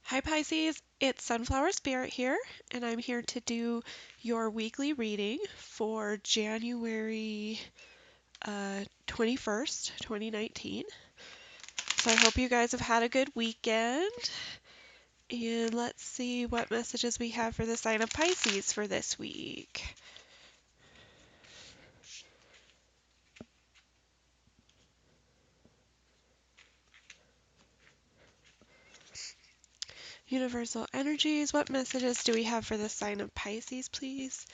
Hi Pisces, it's Sunflower Spirit here, and I'm here to do your weekly reading for January 21st, 2019. So I hope you guys have had a good weekend, and let's see what messages we have for the sign of Pisces for this week. Universal energies, what messages do we have for the sign of Pisces, please?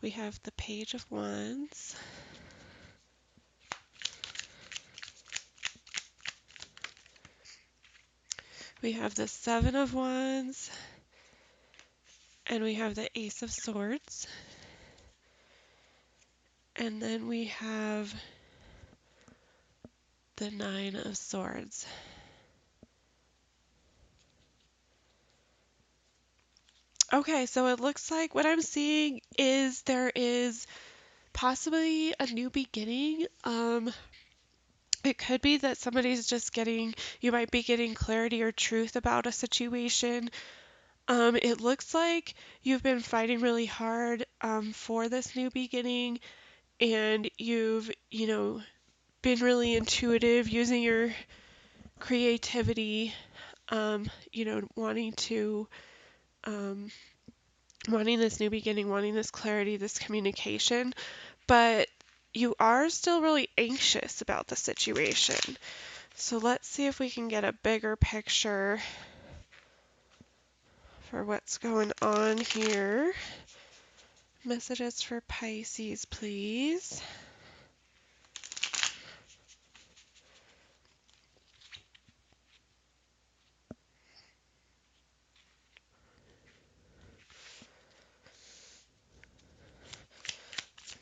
We have the Page of Wands. We have the Seven of Wands, and we have the Ace of Swords. And then we have the Nine of Swords. Okay, so it looks like what I'm seeing is there is possibly a new beginning. It could be that somebody's just you might be getting clarity or truth about a situation. It looks like you've been fighting really hard for this new beginning, and you've, been really intuitive using your creativity, wanting to, um, wanting this new beginning, wanting this clarity, this communication, but you are still really anxious about the situation. So let's see if we can get a bigger picture for what's going on here. Messages for Pisces, please.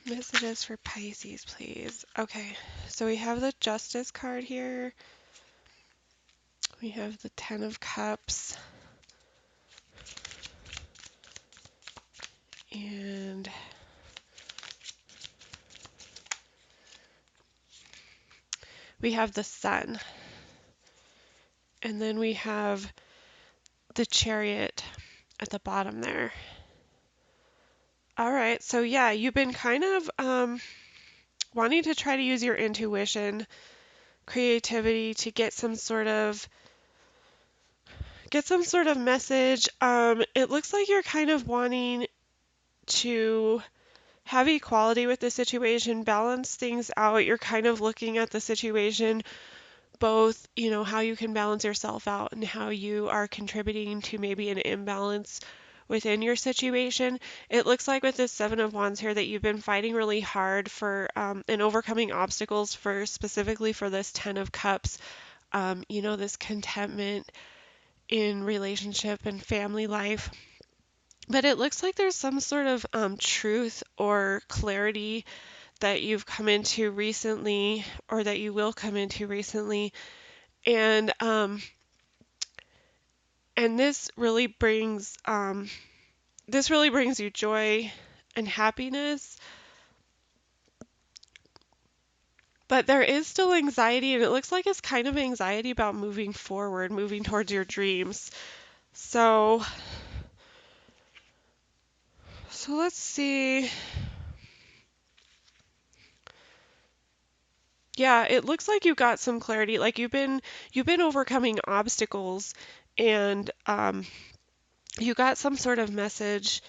Messages for Pisces, please. Okay, so we have the Justice card here. We have the Ten of Cups. And we have the Sun. And then we have the Chariot at the bottom there. All right, so yeah, you've been kind of wanting to try to use your intuition, creativity to get some sort of message. It looks like you're kind of wanting to have equality with the situation, balance things out. You're kind of looking at the situation, both, how you can balance yourself out and how you are contributing to maybe an imbalance within your situation. It looks like with this Seven of Wands here that you've been fighting really hard for and overcoming obstacles for specifically for this Ten of Cups, this contentment in relationship and family life. But it looks like there's some sort of truth or clarity that you've come into recently or that you will come into recently. And this really brings you joy and happiness. But there is still anxiety, and it looks like it's kind of anxiety about moving forward, moving towards your dreams. So let's see. Yeah, it looks like you got some clarity. Like you've been overcoming obstacles, and you got some sort of message.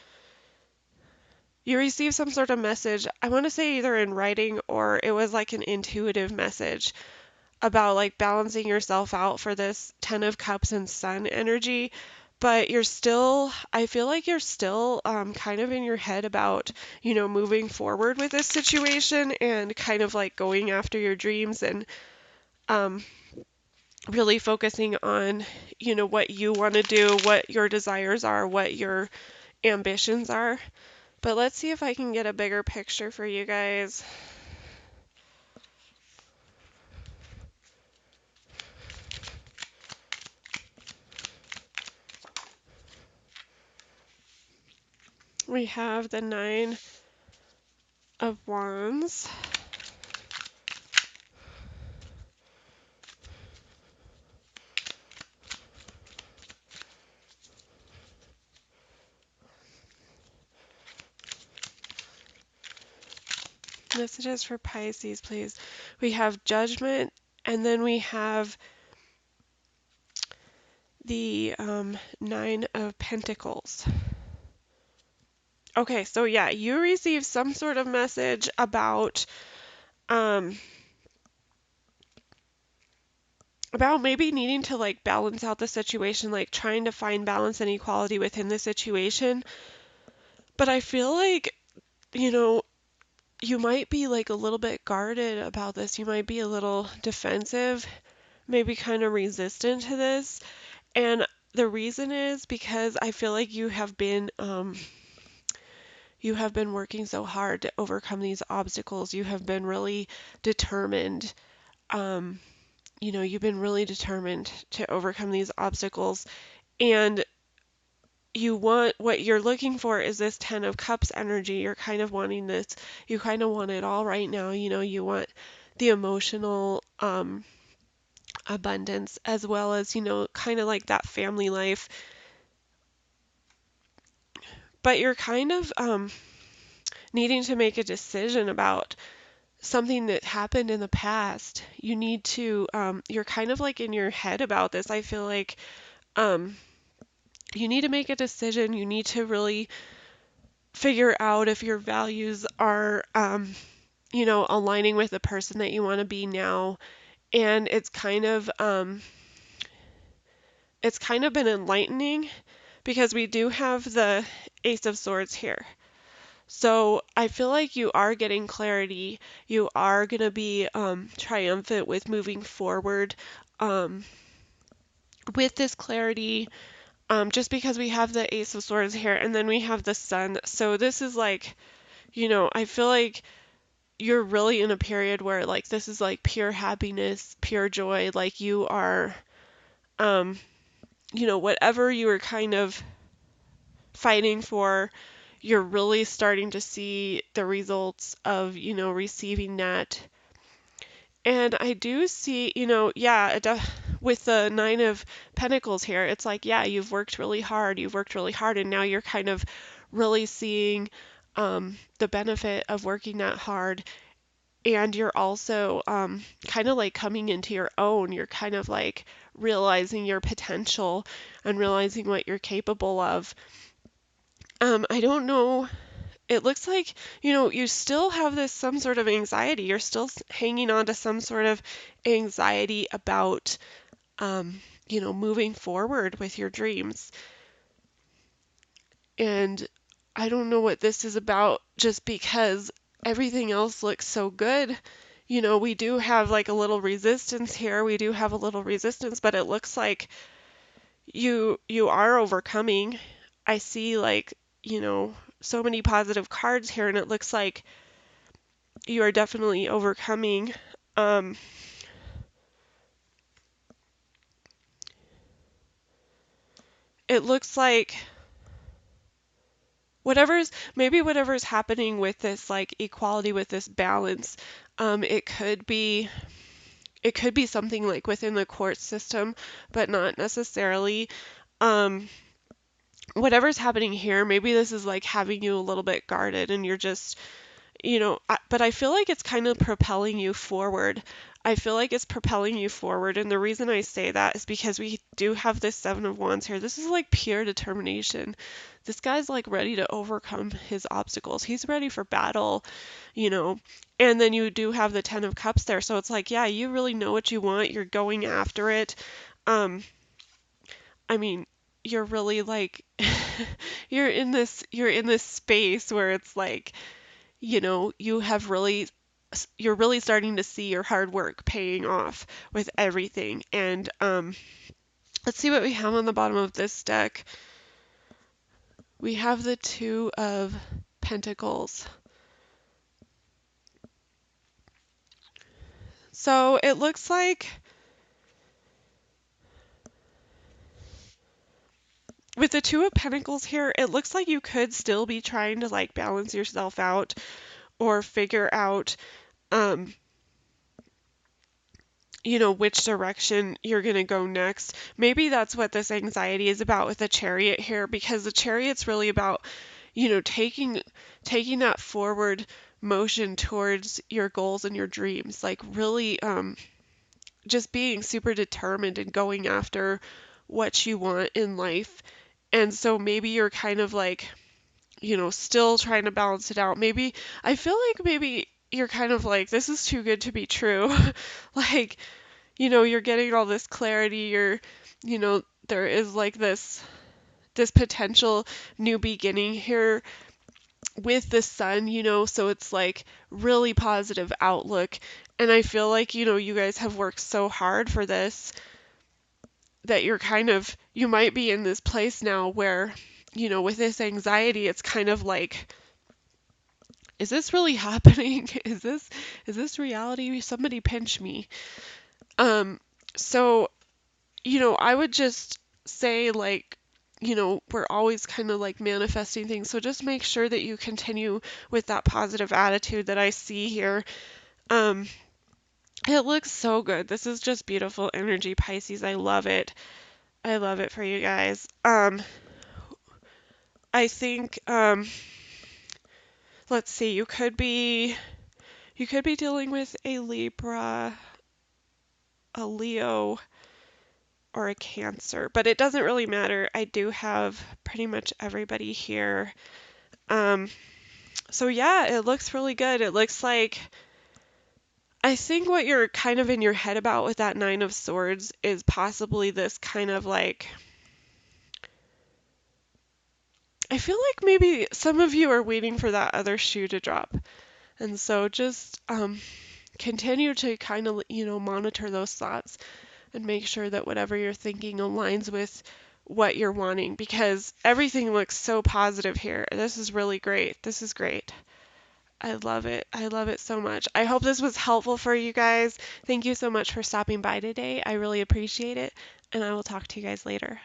You received some sort of message. I want to say either in writing or it was like an intuitive message about like balancing yourself out for this Ten of Cups and Sun energy. But I feel like you're still kind of in your head about, moving forward with this situation and kind of like going after your dreams and um, really focusing on, what you want to do, what your desires are, what your ambitions are. But let's see if I can get a bigger picture for you guys. We have the Nine of Wands. messages for Pisces, please. We have Judgment, and then we have the Nine of Pentacles. Okay, so yeah, you receive some sort of message um, about maybe needing to like balance out the situation, like trying to find balance and equality within the situation. But I feel like, you know, you might be like a little bit guarded about this. You might be a little defensive, maybe kind of resistant to this. And the reason is because I feel like you have been working so hard to overcome these obstacles. You have been really determined. Um, you've been really determined to overcome these obstacles. And what you're looking for is this Ten of Cups energy. You're kind of wanting this, you kind of want it all right now. You want the emotional abundance as well as, kind of like that family life. But you're kind of needing to make a decision about something that happened in the past. You're kind of like in your head about this. I feel like um, you need to make a decision. You need to really figure out if your values are, aligning with the person that you want to be now. And it's kind of been enlightening because we do have the Ace of Swords here. So I feel like you are getting clarity. You are going to be triumphant with moving forward um, with this clarity, just because we have the Ace of Swords here and then we have the Sun. So this is like, I feel like you're really in a period where like this is like pure happiness, pure joy. Like you are, um, whatever you were kind of fighting for, you're really starting to see the results of, receiving that. And I do see, yeah, with the Nine of Pentacles here, it's like, yeah, you've worked really hard, and now you're kind of really seeing the benefit of working that hard. And you're also kind of like coming into your own. You're kind of like realizing your potential and realizing what you're capable of. I don't know. It looks like, you still have this some sort of anxiety. You're still hanging on to some sort of anxiety about, moving forward with your dreams. And I don't know what this is about just because everything else looks so good. We do have like a little resistance here. We do have a little resistance, but it looks like you are overcoming. I see like, so many positive cards here, and it looks like you are definitely overcoming. Um, it looks like whatever's happening with this like equality, with this balance, it could be something like within the court system, but not necessarily. Um, Whatever's happening here, maybe this is like having you a little bit guarded, and you're just, but I feel like it's kind of propelling you forward. I feel like it's propelling you forward, and the reason I say that is because we do have this Seven of Wands here. This is like pure determination. This guy's like ready to overcome his obstacles. He's ready for battle, you know. And then you do have the Ten of Cups there, so it's like, yeah, you really know what you want. You're going after it. Um, I mean, you're really like you're in this space where it's like, you're really starting to see your hard work paying off with everything. And let's see what we have on the bottom of this deck. We have the Two of Pentacles. So it looks like with the Two of Pentacles here, it looks like you could still be trying to like balance yourself out or figure out um which direction you're going to go next. Maybe that's what this anxiety is about with the Chariot here, because the Chariot's really about, taking that forward motion towards your goals and your dreams, like really just being super determined and going after what you want in life. And so maybe you're kind of like, still trying to balance it out. Maybe I feel like maybe you're kind of like, this is too good to be true. Like, you're getting all this clarity, there is like this potential new beginning here with the sun, so it's like really positive outlook. And I feel like, you guys have worked so hard for this that you might be in this place now where, with this anxiety, it's kind of like, is this really happening? Is this reality? Somebody pinch me. Um, so, I would just say like, we're always kind of like manifesting things. So just make sure that you continue with that positive attitude that I see here. Um, it looks so good. This is just beautiful energy, Pisces. I love it. I love it for you guys. I think, let's see, you could be dealing with a Libra, a Leo, or a Cancer, but it doesn't really matter. I do have pretty much everybody here. Um, so yeah, it looks really good. It looks like I think what you're kind of in your head about with that Nine of Swords is possibly this kind of like, I feel like maybe some of you are waiting for that other shoe to drop. And so just continue to kind of, monitor those thoughts and make sure that whatever you're thinking aligns with what you're wanting, because everything looks so positive here. This is really great. This is great. I love it. I love it so much. I hope this was helpful for you guys. Thank you so much for stopping by today. I really appreciate it, and I will talk to you guys later.